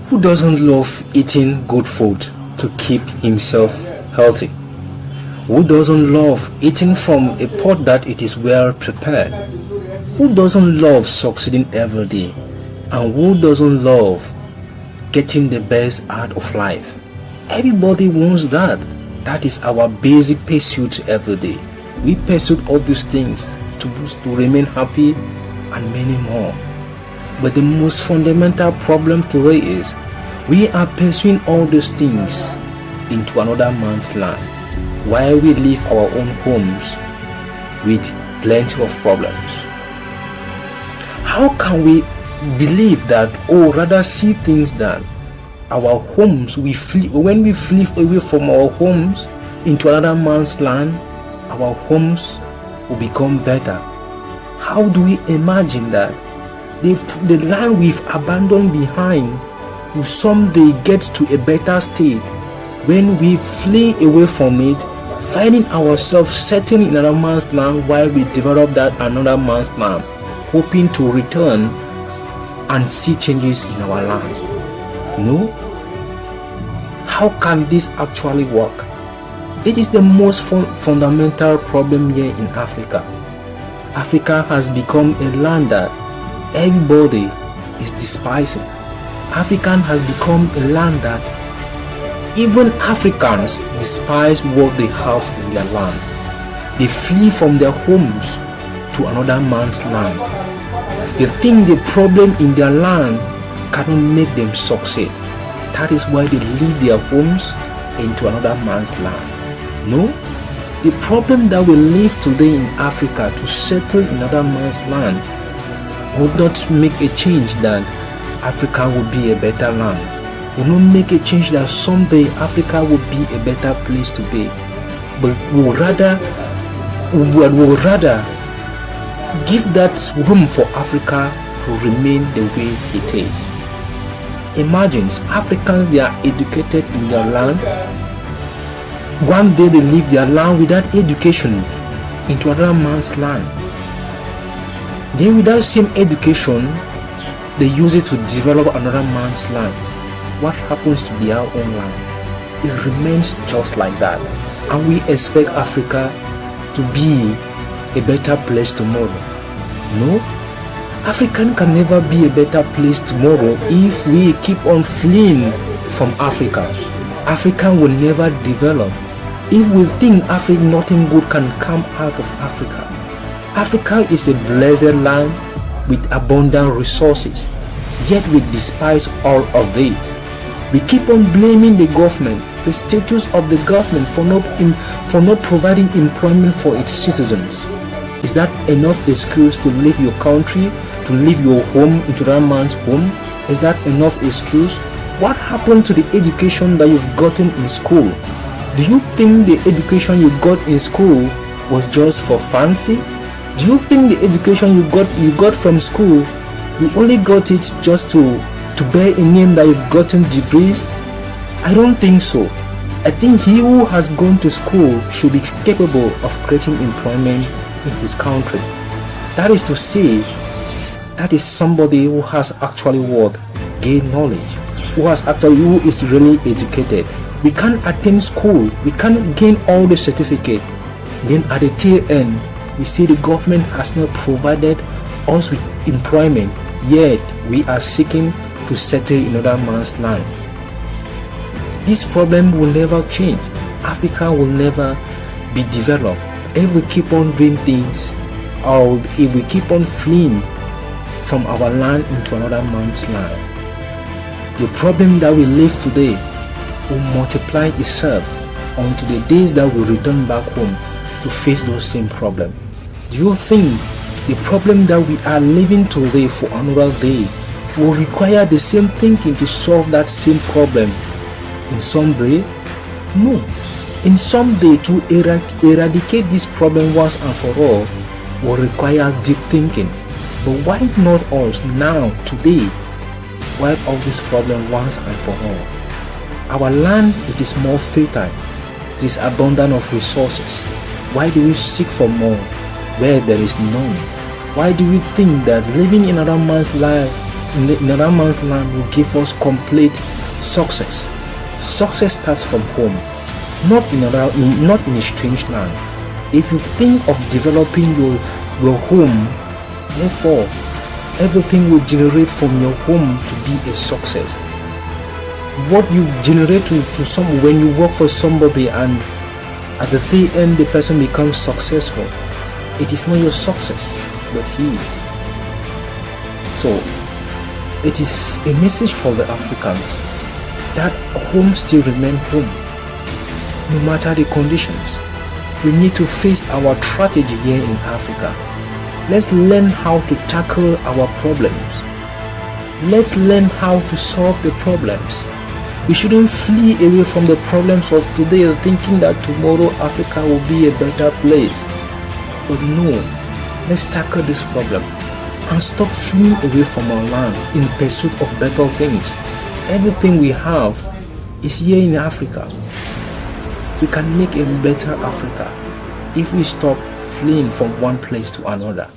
Who doesn't love eating good food to keep himself healthy? Who doesn't love eating from a pot that it is well prepared? Who doesn't love succeeding every day? And who doesn't love getting the best out of life? Everybody wants that. That is our basic pursuit every day. We pursue all these things to remain happy and many more. But the most fundamental problem today is we are pursuing all these things into another man's land while we leave our own homes with plenty of problems. How can we believe that, or rather see things that our homes, when we flee away from our homes into another man's land, our homes will become better? How do we imagine that the land we've abandoned behind will someday get to a better state when we flee away from it, finding ourselves settling in another man's land while we develop that another man's land, hoping to return and see changes in our land? No? How can this actually work? This is the most fundamental problem here in Africa. Africa has become a land that everybody is despising. Africa has become a land that even Africans despise what they have in their land. They flee from their homes to another man's land. They think the problem in their land cannot make them succeed. That is why they leave their homes into another man's land. No, the problem that we live today in Africa to settle in another man's land would not make a change that Africa will be a better land. Will not make a change that someday Africa will be a better place to be. But will rather give that room for Africa to remain the way it is. Imagine Africans, they are educated in their land. One day they leave their land without education into another man's land. Then with that same education, they use it to develop another man's land. What happens to their own land? It remains just like that. And we expect Africa to be a better place tomorrow. No, Africa can never be a better place tomorrow if we keep on fleeing from Africa. Africa will never develop if we think nothing good can come out of Africa. Africa is a blessed land with abundant resources, yet we despise all of it. We keep on blaming the government, the status of the government for not providing employment for its citizens. Is that enough excuse to leave your country, to leave your home into that man's home? Is that enough excuse? What happened to the education that you've gotten in school? Do you think the education you got in school was just for fancy? Do you think the education you got from school, you only got it just to bear a name that you've gotten degrees? I don't think so. I think he who has gone to school should be capable of creating employment in his country. That is to say, that is somebody who has actually gained knowledge, who is really educated. We can't attend school, we can't gain all the certificate. Then at the tail end, we see the government has not provided us with employment, yet we are seeking to settle in another man's land. This problem will never change. Africa will never be developed if we keep on doing things, or if we keep on fleeing from our land into another man's land. The problem that we live today will multiply itself unto the days that we return back home to face those same problems. Do you think the problem that we are living today for another day will require the same thinking to solve that same problem in some day? No. In some day, to eradicate this problem once and for all will require deep thinking. But why not us now, today, wipe out this problem once and for all? Our land, it is more fertile. It is abundant of resources. Why do we seek for more where there is none? Why do we think that living in another man's life in another man's land will give us complete success. Success starts from home, not in a strange land. If you think of developing your home, therefore everything will generate from your home to be a success. What you generate to when you work for somebody and at the very end the person becomes successful, it is not your success but his. So it is a message for the Africans that home still remain home no matter the conditions. We need to face our strategy here in Africa. Let's learn how to tackle our problems. Let's learn how to solve the problems. We shouldn't flee away from the problems of today thinking that tomorrow Africa will be a better place. But no, let's tackle this problem and stop fleeing away from our land in pursuit of better things. Everything we have is here in Africa. We can make a better Africa if we stop fleeing from one place to another.